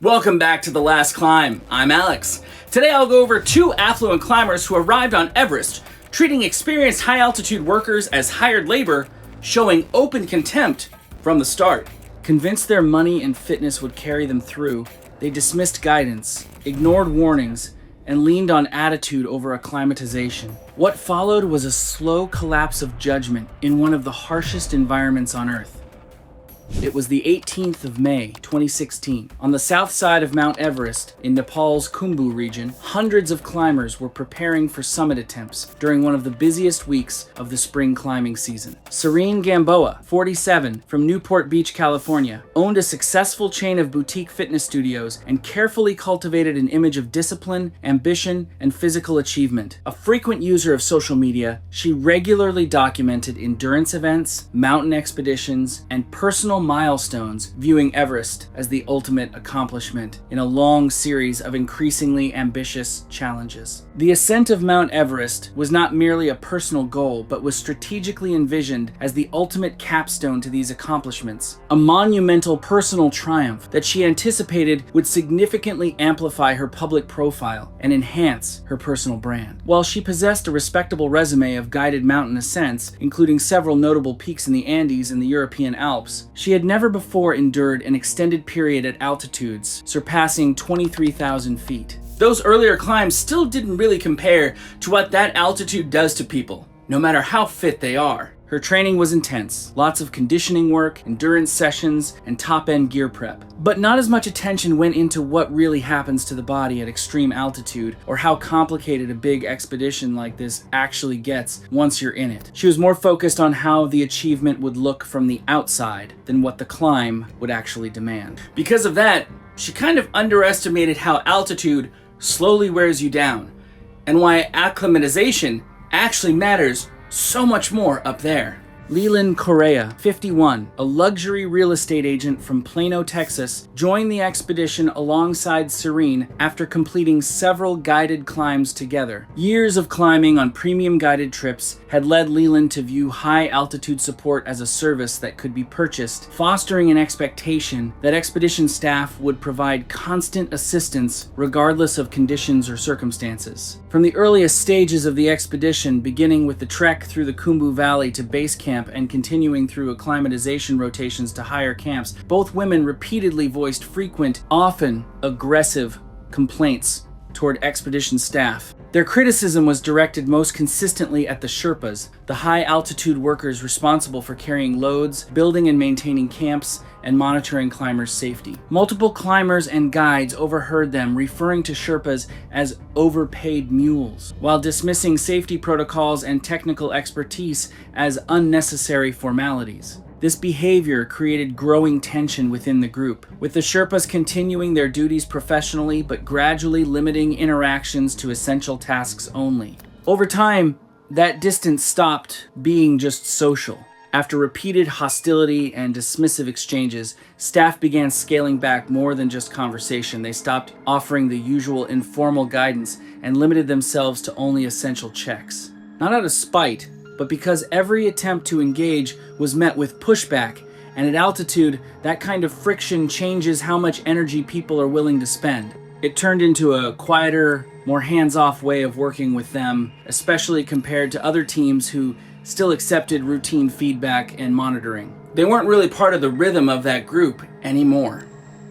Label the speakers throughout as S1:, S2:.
S1: Welcome back to The Last Climb. I'm Alex. Today I'll go over two affluent climbers who arrived on Everest, treating experienced high-altitude workers as hired labor, showing open contempt from the start. Convinced their money and fitness would carry them through, they dismissed guidance, ignored warnings, and leaned on attitude over acclimatization. What followed was a slow collapse of judgment in one of the harshest environments on Earth. It was the 18th of May, 2016. On the south side of Mount Everest, in Nepal's Khumbu region, hundreds of climbers were preparing for summit attempts during one of the busiest weeks of the spring climbing season. Serene Gamboa, 47, from Newport Beach, California, owned a successful chain of boutique fitness studios and carefully cultivated an image of discipline, ambition, and physical achievement. A frequent user of social media, she regularly documented endurance events, mountain expeditions, and personal milestones, viewing Everest as the ultimate accomplishment in a long series of increasingly ambitious challenges. The ascent of Mount Everest was not merely a personal goal, but was strategically envisioned as the ultimate capstone to these accomplishments, a monumental personal triumph that she anticipated would significantly amplify her public profile and enhance her personal brand. While she possessed a respectable resume of guided mountain ascents, including several notable peaks in the Andes and the European Alps, she had never before endured an extended period at altitudes surpassing 23,000 feet. Those earlier climbs still didn't really compare to what that altitude does to people, no matter how fit they are. Her training was intense, lots of conditioning work, endurance sessions, and top-end gear prep. But not as much attention went into what really happens to the body at extreme altitude, or how complicated a big expedition like this actually gets once you're in it. She was more focused on how the achievement would look from the outside than what the climb would actually demand. Because of that, she kind of underestimated how altitude slowly wears you down, and why acclimatization actually matters so much more up there. Leland Correa, 51, a luxury real estate agent from Plano, Texas, joined the expedition alongside Serene after completing several guided climbs together. Years of climbing on premium guided trips had led Leland to view high altitude support as a service that could be purchased, fostering an expectation that expedition staff would provide constant assistance regardless of conditions or circumstances. From the earliest stages of the expedition, beginning with the trek through the Khumbu Valley to base camp and continuing through acclimatization rotations to higher camps, both women repeatedly voiced frequent, often aggressive complaints toward expedition staff. Their criticism was directed most consistently at the Sherpas, the high-altitude workers responsible for carrying loads, building and maintaining camps, and monitoring climbers' safety. Multiple climbers and guides overheard them referring to Sherpas as overpaid mules, while dismissing safety protocols and technical expertise as unnecessary formalities. This behavior created growing tension within the group, with the Sherpas continuing their duties professionally but gradually limiting interactions to essential tasks only. Over time, that distance stopped being just social. After repeated hostility and dismissive exchanges, staff began scaling back more than just conversation. They stopped offering the usual informal guidance and limited themselves to only essential checks. Not out of spite, but because every attempt to engage was met with pushback, and at altitude, that kind of friction changes how much energy people are willing to spend. It turned into a quieter, more hands-off way of working with them, especially compared to other teams who still accepted routine feedback and monitoring. They weren't really part of the rhythm of that group anymore.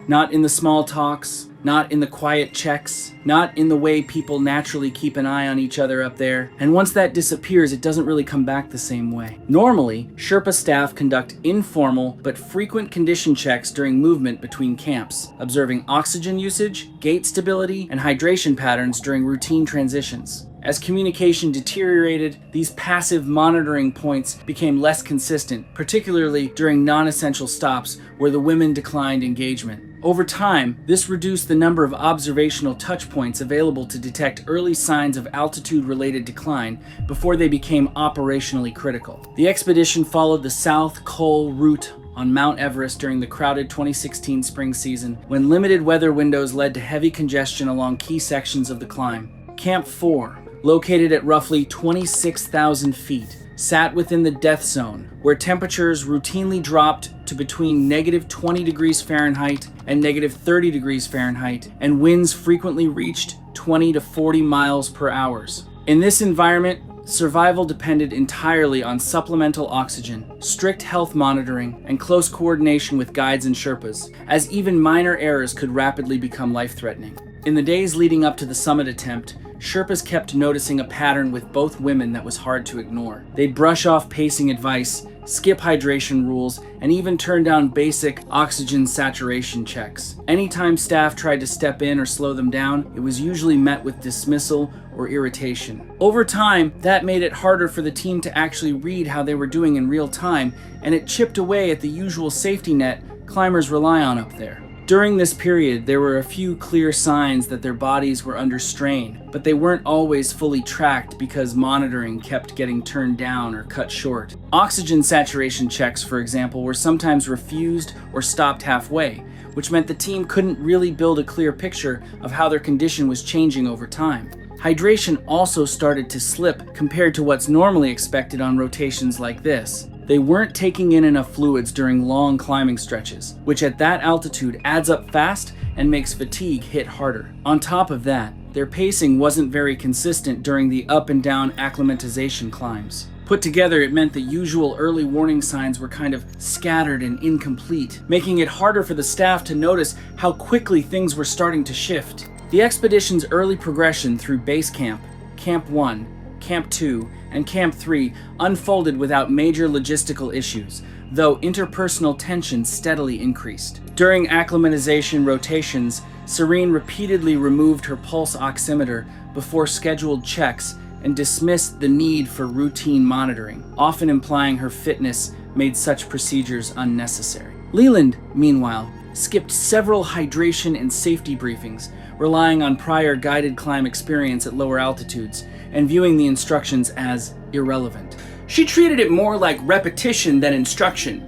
S1: Not in the small talks, not in the quiet checks, not in the way people naturally keep an eye on each other up there. And once that disappears, it doesn't really come back the same way. Normally, Sherpa staff conduct informal but frequent condition checks during movement between camps, observing oxygen usage, gait stability, and hydration patterns during routine transitions. As communication deteriorated, these passive monitoring points became less consistent, particularly during non-essential stops where the women declined engagement. Over time, this reduced the number of observational touch points available to detect early signs of altitude-related decline before they became operationally critical. The expedition followed the South Col route on Mount Everest during the crowded 2016 spring season, when limited weather windows led to heavy congestion along key sections of the climb. Camp 4, located at roughly 26,000 feet, sat within the death zone, where temperatures routinely dropped to between -20 degrees Fahrenheit and -30 degrees Fahrenheit, and winds frequently reached 20 to 40 miles per hour. In this environment, survival depended entirely on supplemental oxygen, strict health monitoring, and close coordination with guides and Sherpas, as even minor errors could rapidly become life-threatening. In the days leading up to the summit attempt, Sherpas kept noticing a pattern with both women that was hard to ignore. They'd brush off pacing advice, skip hydration rules, and even turn down basic oxygen saturation checks. Anytime staff tried to step in or slow them down, it was usually met with dismissal or irritation. Over time, that made it harder for the team to actually read how they were doing in real time, and it chipped away at the usual safety net climbers rely on up there. During this period, there were a few clear signs that their bodies were under strain, but they weren't always fully tracked because monitoring kept getting turned down or cut short. Oxygen saturation checks, for example, were sometimes refused or stopped halfway, which meant the team couldn't really build a clear picture of how their condition was changing over time. Hydration also started to slip compared to what's normally expected on rotations like this. They weren't taking in enough fluids during long climbing stretches, which at that altitude adds up fast and makes fatigue hit harder. On top of that, their pacing wasn't very consistent during the up and down acclimatization climbs. Put together, it meant the usual early warning signs were kind of scattered and incomplete, making it harder for the staff to notice how quickly things were starting to shift. The expedition's early progression through base camp, Camp 1, Camp 2, and Camp 3 unfolded without major logistical issues, though interpersonal tension steadily increased. During acclimatization rotations, Serene repeatedly removed her pulse oximeter before scheduled checks and dismissed the need for routine monitoring, often implying her fitness made such procedures unnecessary. Leland, meanwhile, skipped several hydration and safety briefings, relying on prior guided climb experience at lower altitudes and viewing the instructions as irrelevant. She treated it more like repetition than instruction,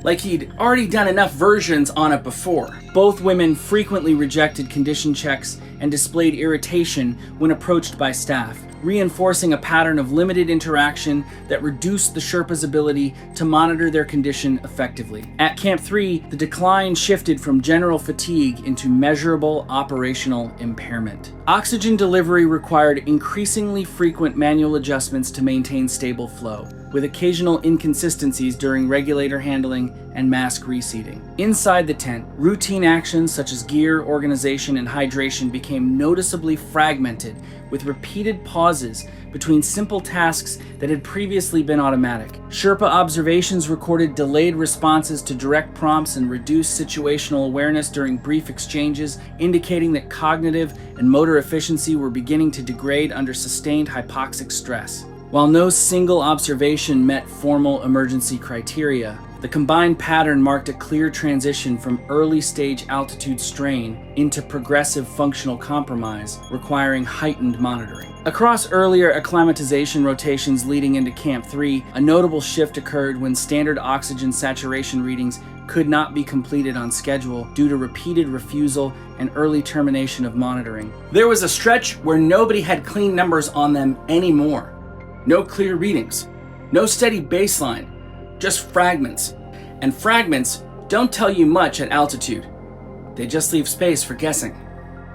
S1: like he'd already done enough versions on it before. Both women frequently rejected condition checks and displayed irritation when approached by staff, reinforcing a pattern of limited interaction that reduced the Sherpa's ability to monitor their condition effectively. At Camp 3, the decline shifted from general fatigue into measurable operational impairment. Oxygen delivery required increasingly frequent manual adjustments to maintain stable flow, with occasional inconsistencies during regulator handling and mask reseating. Inside the tent, routine actions such as gear, organization, and hydration became noticeably fragmented, with repeated pauses between simple tasks that had previously been automatic. Sherpa observations recorded delayed responses to direct prompts and reduced situational awareness during brief exchanges, indicating that cognitive and motor efficiency were beginning to degrade under sustained hypoxic stress. While no single observation met formal emergency criteria, the combined pattern marked a clear transition from early-stage altitude strain into progressive functional compromise, requiring heightened monitoring. Across earlier acclimatization rotations leading into Camp 3, a notable shift occurred when standard oxygen saturation readings could not be completed on schedule due to repeated refusal and early termination of monitoring. There was a stretch where nobody had clean numbers on them anymore. No clear readings, no steady baseline, just fragments. And fragments don't tell you much at altitude. They just leave space for guessing.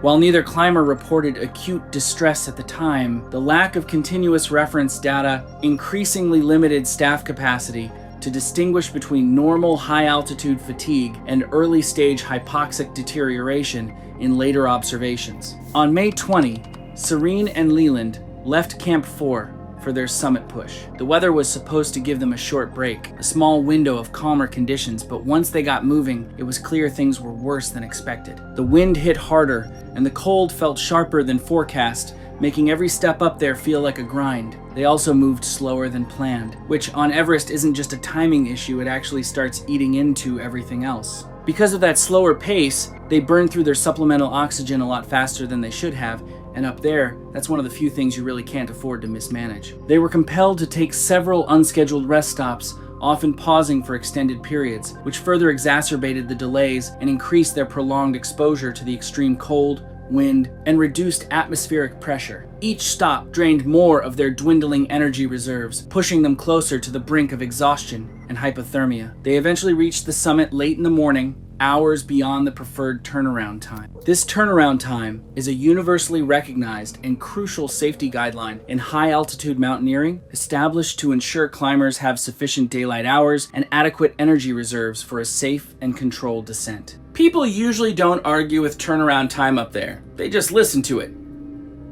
S1: While neither climber reported acute distress at the time, the lack of continuous reference data increasingly limited staff capacity to distinguish between normal high-altitude fatigue and early-stage hypoxic deterioration in later observations. On May 20, Serene and Leland left Camp 4 for their summit push. The weather was supposed to give them a short break, a small window of calmer conditions, but once they got moving, it was clear things were worse than expected. The wind hit harder, and the cold felt sharper than forecast, making every step up there feel like a grind. They also moved slower than planned, which on Everest isn't just a timing issue, it actually starts eating into everything else. Because of that slower pace, they burned through their supplemental oxygen a lot faster than they should have, and up there, that's one of the few things you really can't afford to mismanage. They were compelled to take several unscheduled rest stops, often pausing for extended periods, which further exacerbated the delays and increased their prolonged exposure to the extreme cold, wind, and reduced atmospheric pressure. Each stop drained more of their dwindling energy reserves, pushing them closer to the brink of exhaustion and hypothermia. They eventually reached the summit late in the morning, hours beyond the preferred turnaround time. This turnaround time is a universally recognized and crucial safety guideline in high-altitude mountaineering, established to ensure climbers have sufficient daylight hours and adequate energy reserves for a safe and controlled descent. People usually don't argue with turnaround time up there. They just listen to it.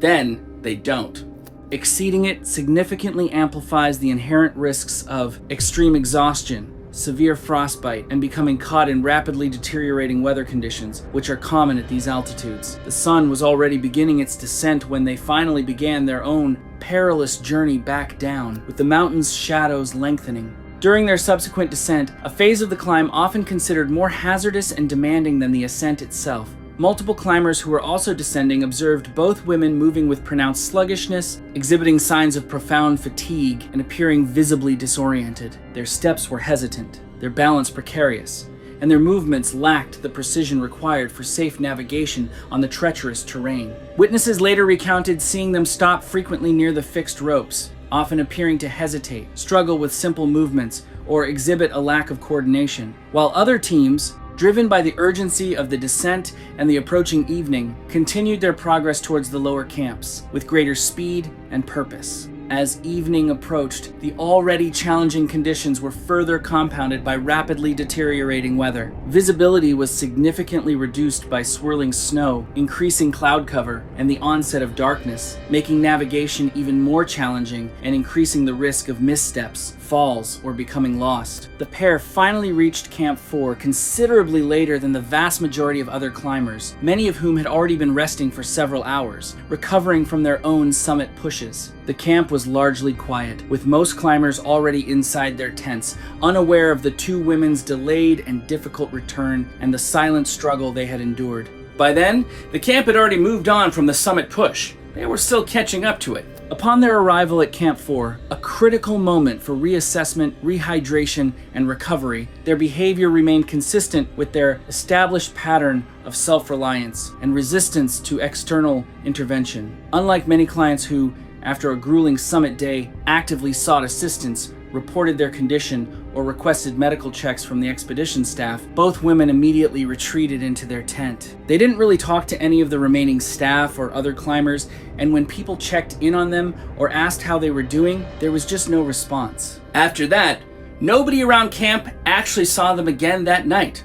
S1: Then they don't. Exceeding it significantly amplifies the inherent risks of extreme exhaustion, severe frostbite, and becoming caught in rapidly deteriorating weather conditions, which are common at these altitudes. The sun was already beginning its descent when they finally began their own perilous journey back down, with the mountain's shadows lengthening. During their subsequent descent, a phase of the climb often considered more hazardous and demanding than the ascent itself. Multiple climbers who were also descending observed both women moving with pronounced sluggishness, exhibiting signs of profound fatigue, and appearing visibly disoriented. Their steps were hesitant, their balance precarious, and their movements lacked the precision required for safe navigation on the treacherous terrain. Witnesses later recounted seeing them stop frequently near the fixed ropes, often appearing to hesitate, struggle with simple movements, or exhibit a lack of coordination, while other teams, driven by the urgency of the descent and the approaching evening, continued their progress towards the lower camps with greater speed and purpose. As evening approached, the already challenging conditions were further compounded by rapidly deteriorating weather. Visibility was significantly reduced by swirling snow, increasing cloud cover, and the onset of darkness, making navigation even more challenging and increasing the risk of missteps, falls, or becoming lost. The pair finally reached Camp 4 considerably later than the vast majority of other climbers, many of whom had already been resting for several hours, recovering from their own summit pushes. The camp was largely quiet, with most climbers already inside their tents, unaware of the two women's delayed and difficult return and the silent struggle they had endured. By then, the camp had already moved on from the summit push. They were still catching up to it. Upon their arrival at Camp 4, a critical moment for reassessment, rehydration, and recovery, their behavior remained consistent with their established pattern of self-reliance and resistance to external intervention. Unlike many clients who, after a grueling summit day, actively sought assistance, reported their condition, or requested medical checks from the expedition staff, both women immediately retreated into their tent. They didn't really talk to any of the remaining staff or other climbers, and when people checked in on them or asked how they were doing, there was just no response. After that, nobody around camp actually saw them again that night.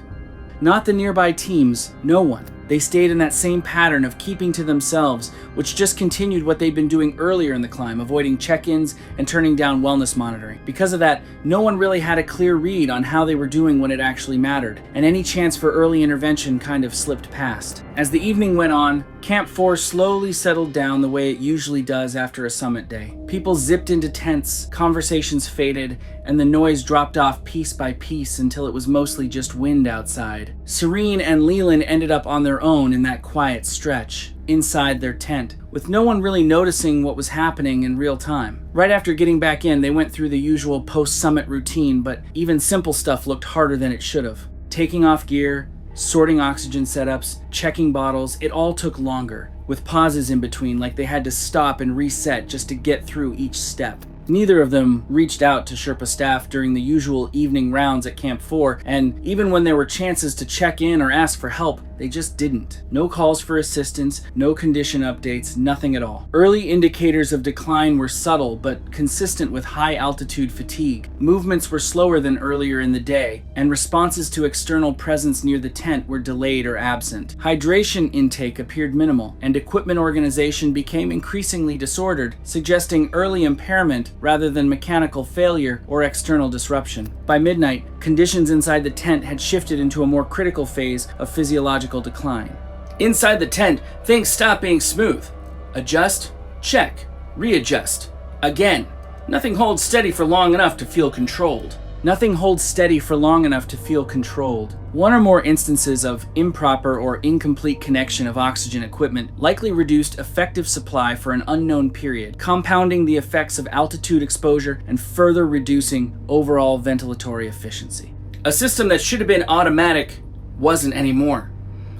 S1: Not the nearby teams, no one. They stayed in that same pattern of keeping to themselves, which just continued what they'd been doing earlier in the climb, avoiding check-ins and turning down wellness monitoring. Because of that, no one really had a clear read on how they were doing when it actually mattered, and any chance for early intervention kind of slipped past. As the evening went on, Camp 4 slowly settled down the way it usually does after a summit day. People zipped into tents, conversations faded, and the noise dropped off piece by piece until it was mostly just wind outside. Serene and Leland ended up on their own in that quiet stretch, inside their tent, with no one really noticing what was happening in real time. Right after getting back in, they went through the usual post-summit routine, but even simple stuff looked harder than it should have. Taking off gear, sorting oxygen setups, checking bottles, it all took longer, with pauses in between, like they had to stop and reset just to get through each step. Neither of them reached out to Sherpa staff during the usual evening rounds at Camp 4, and even when there were chances to check in or ask for help, they just didn't. No calls for assistance, no condition updates, nothing at all. Early indicators of decline were subtle, but consistent with high altitude fatigue. Movements were slower than earlier in the day, and responses to external presence near the tent were delayed or absent. Hydration intake appeared minimal, and equipment organization became increasingly disordered, suggesting early impairment rather than mechanical failure or external disruption. By midnight, conditions inside the tent had shifted into a more critical phase of physiological decline. Inside the tent, things stopped being smooth. Adjust, check, readjust. Again, nothing holds steady for long enough to feel controlled. Nothing holds steady for long enough to feel controlled. One or more instances of improper or incomplete connection of oxygen equipment likely reduced effective supply for an unknown period, compounding the effects of altitude exposure and further reducing overall ventilatory efficiency. A system that should have been automatic wasn't anymore.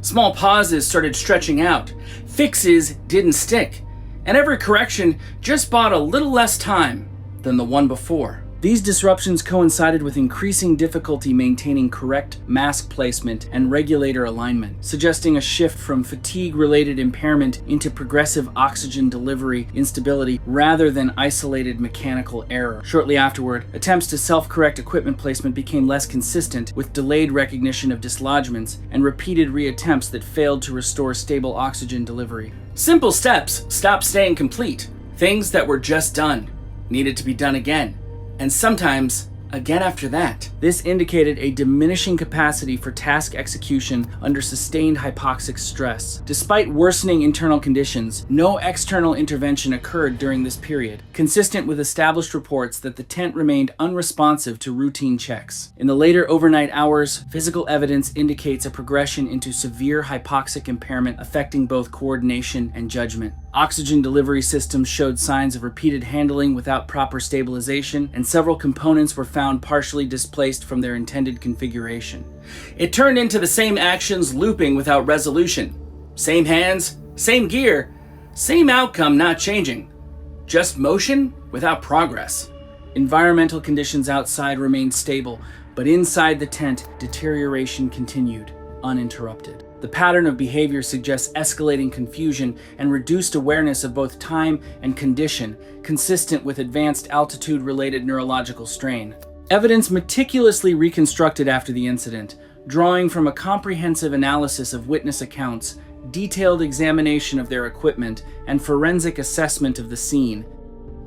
S1: Small pauses started stretching out. Fixes didn't stick. And every correction just bought a little less time than the one before. These disruptions coincided with increasing difficulty maintaining correct mask placement and regulator alignment, suggesting a shift from fatigue-related impairment into progressive oxygen delivery instability rather than isolated mechanical error. Shortly afterward, attempts to self-correct equipment placement became less consistent, with delayed recognition of dislodgements and repeated reattempts that failed to restore stable oxygen delivery. Simple steps stopped staying complete. Things that were just done needed to be done again. And sometimes again after that. This indicated a diminishing capacity for task execution under sustained hypoxic stress. Despite worsening internal conditions, no external intervention occurred during this period, consistent with established reports that the tent remained unresponsive to routine checks. In the later overnight hours, physical evidence indicates a progression into severe hypoxic impairment affecting both coordination and judgment. Oxygen delivery systems showed signs of repeated handling without proper stabilization, and several components were found partially displaced from their intended configuration. It turned into the same actions looping without resolution. Same hands, same gear, same outcome not changing. Just motion without progress. Environmental conditions outside remained stable, but inside the tent, deterioration continued, uninterrupted. The pattern of behavior suggests escalating confusion and reduced awareness of both time and condition, consistent with advanced altitude-related neurological strain. Evidence meticulously reconstructed after the incident, drawing from a comprehensive analysis of witness accounts, detailed examination of their equipment, and forensic assessment of the scene,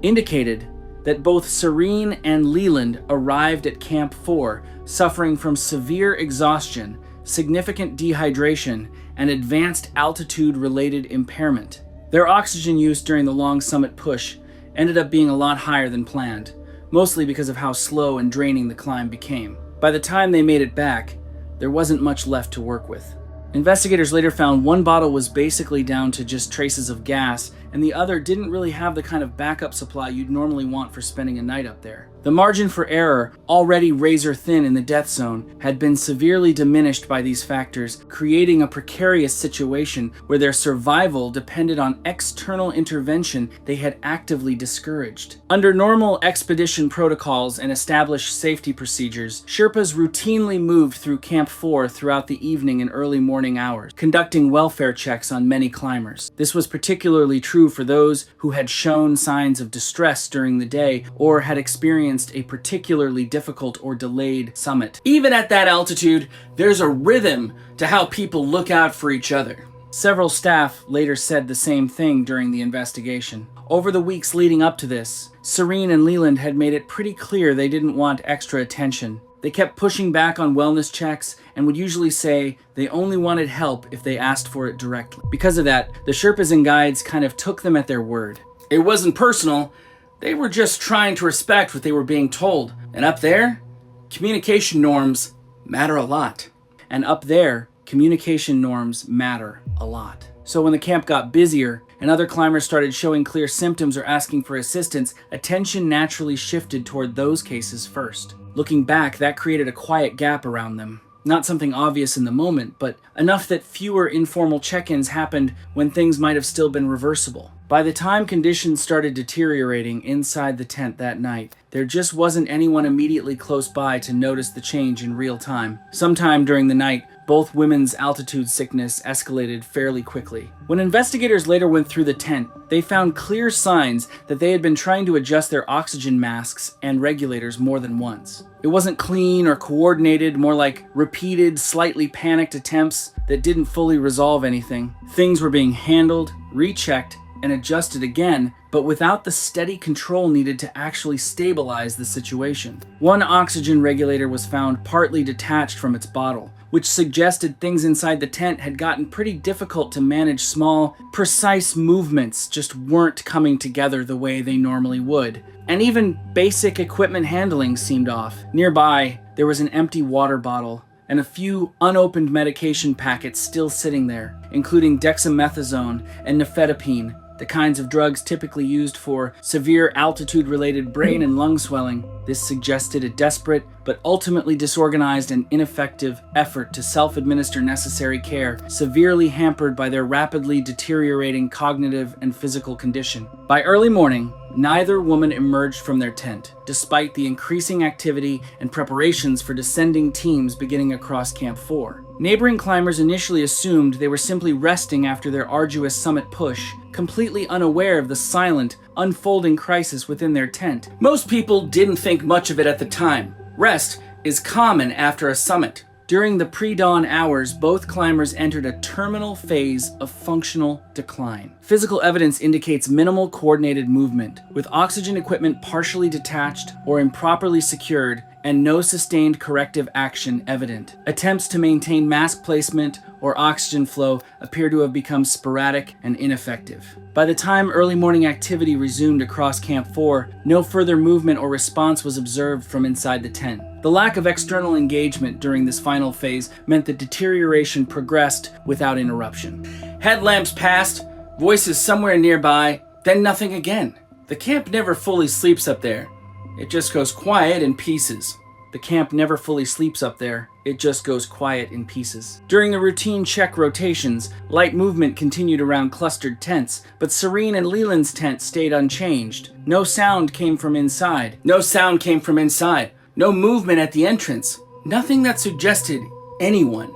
S1: indicated that both Serene and Leland arrived at Camp 4 suffering from severe exhaustion, significant dehydration, and advanced altitude-related impairment. Their oxygen use during the long summit push ended up being a lot higher than planned, mostly because of how slow and draining the climb became. By the time they made it back, there wasn't much left to work with. Investigators later found one bottle was basically down to just traces of gas, and the other didn't really have the kind of backup supply you'd normally want for spending a night up there. The margin for error, already razor thin in the death zone, had been severely diminished by these factors, creating a precarious situation where their survival depended on external intervention they had actively discouraged. Under normal expedition protocols and established safety procedures, Sherpas routinely moved through Camp 4 throughout the evening and early morning hours, conducting welfare checks on many climbers. This was particularly true for those who had shown signs of distress during the day or had experienced a particularly difficult or delayed summit. Even at that altitude, there's a rhythm to how people look out for each other. Several staff later said the same thing during the investigation. Over the weeks leading up to this, Serene and Leland had made it pretty clear they didn't want extra attention. They kept pushing back on wellness checks and would usually say they only wanted help if they asked for it directly. Because of that, the Sherpas and guides kind of took them at their word. It wasn't personal. They were just trying to respect what they were being told. And up there, communication norms matter a lot. So when the camp got busier and other climbers started showing clear symptoms or asking for assistance, attention naturally shifted toward those cases first. Looking back, that created a quiet gap around them. Not something obvious in the moment, but enough that fewer informal check-ins happened when things might have still been reversible. By the time conditions started deteriorating inside the tent that night, there just wasn't anyone immediately close by to notice the change in real time. Sometime during the night, both women's altitude sickness escalated fairly quickly. When investigators later went through the tent, they found clear signs that they had been trying to adjust their oxygen masks and regulators more than once. It wasn't clean or coordinated, more like repeated, slightly panicked attempts that didn't fully resolve anything. Things were being handled, rechecked, and adjusted again, but without the steady control needed to actually stabilize the situation. One oxygen regulator was found partly detached from its bottle, which suggested things inside the tent had gotten pretty difficult to manage. Small, precise movements just weren't coming together the way they normally would. And even basic equipment handling seemed off. Nearby, there was an empty water bottle and a few unopened medication packets still sitting there, including dexamethasone and nifedipine, the kinds of drugs typically used for severe altitude-related brain and lung swelling. This suggested a desperate but ultimately disorganized and ineffective effort to self-administer necessary care, severely hampered by their rapidly deteriorating cognitive and physical condition. By early morning, neither woman emerged from their tent, despite the increasing activity and preparations for descending teams beginning across Camp 4. Neighboring climbers initially assumed they were simply resting after their arduous summit push, completely unaware of the silent, unfolding crisis within their tent. Most people didn't think much of it at the time. Rest is common after a summit. During the pre-dawn hours, both climbers entered a terminal phase of functional decline. Physical evidence indicates minimal coordinated movement, with oxygen equipment partially detached or improperly secured, and no sustained corrective action evident. Attempts to maintain mask placement or oxygen flow appear to have become sporadic and ineffective. By the time early morning activity resumed across Camp 4, no further movement or response was observed from inside the tent. The lack of external engagement during this final phase meant that deterioration progressed without interruption. Headlamps passed, voices somewhere nearby, then nothing again. The camp never fully sleeps up there. It just goes quiet in pieces. The camp never fully sleeps up there. It just goes quiet in pieces. During the routine check rotations, light movement continued around clustered tents, but Serene and Leland's tent stayed unchanged. No sound came from inside. No movement at the entrance. Nothing that suggested anyone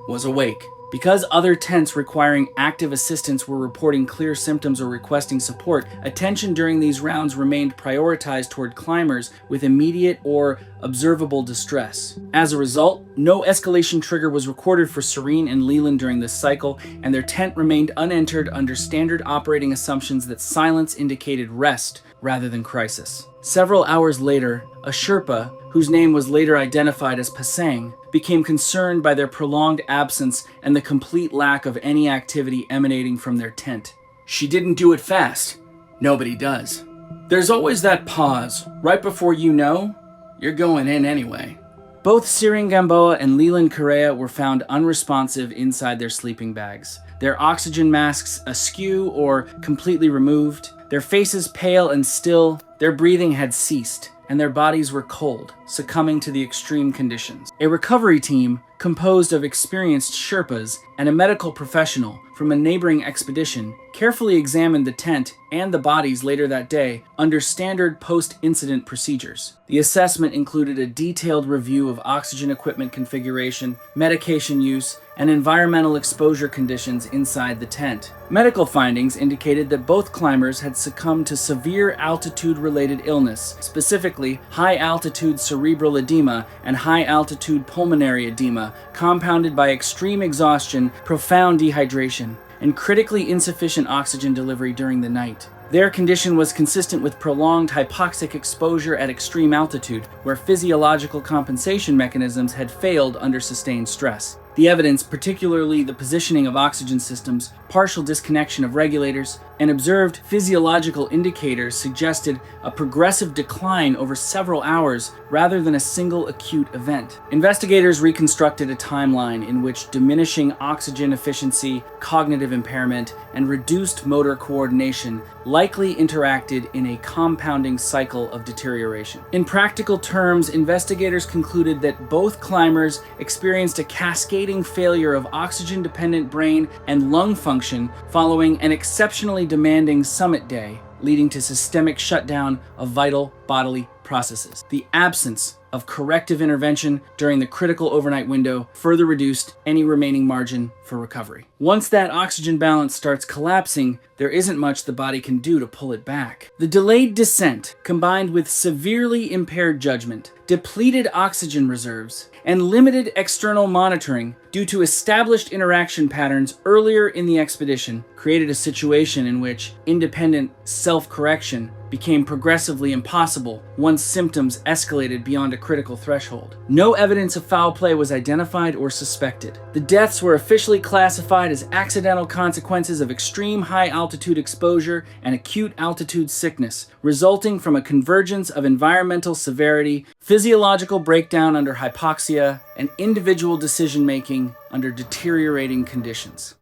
S1: was awake. Because other tents requiring active assistance were reporting clear symptoms or requesting support, attention during these rounds remained prioritized toward climbers with immediate or observable distress. As a result, no escalation trigger was recorded for Serene and Leland during this cycle, and their tent remained unentered under standard operating assumptions that silence indicated rest rather than crisis. Several hours later, a Sherpa, whose name was later identified as Pasang, became concerned by their prolonged absence and the complete lack of any activity emanating from their tent. She didn't do it fast. Nobody does. There's always that pause, right before you know, you're going in anyway. Both Serene Gamboa and Leland Correa were found unresponsive inside their sleeping bags, their oxygen masks askew or completely removed, their faces pale and still. Their breathing had ceased, and their bodies were cold, succumbing to the extreme conditions. A recovery team, composed of experienced Sherpas and a medical professional from a neighboring expedition, carefully examined the tent and the bodies later that day under standard post-incident procedures. The assessment included a detailed review of oxygen equipment configuration, medication use, and environmental exposure conditions inside the tent. Medical findings indicated that both climbers had succumbed to severe altitude-related illness, specifically high-altitude cerebral edema and high-altitude pulmonary edema, compounded by extreme exhaustion, profound dehydration, and critically insufficient oxygen delivery during the night. Their condition was consistent with prolonged hypoxic exposure at extreme altitude, where physiological compensation mechanisms had failed under sustained stress. The evidence, particularly the positioning of oxygen systems, partial disconnection of regulators, and observed physiological indicators suggested a progressive decline over several hours rather than a single acute event. Investigators reconstructed a timeline in which diminishing oxygen efficiency, cognitive impairment, and reduced motor coordination likely interacted in a compounding cycle of deterioration. In practical terms, investigators concluded that both climbers experienced a cascading failure of oxygen-dependent brain and lung function following an exceptionally demanding summit day, leading to systemic shutdown of vital bodily processes. The absence of corrective intervention during the critical overnight window further reduced any remaining margin for recovery. Once that oxygen balance starts collapsing, there isn't much the body can do to pull it back. The delayed descent, combined with severely impaired judgment, depleted oxygen reserves, and limited external monitoring due to established interaction patterns earlier in the expedition, created a situation in which independent self-correction became progressively impossible once symptoms escalated beyond a critical threshold. No evidence of foul play was identified or suspected. The deaths were officially classified as accidental consequences of extreme high-altitude exposure and acute altitude sickness, resulting from a convergence of environmental severity, physiological breakdown under hypoxia, and individual decision-making under deteriorating conditions.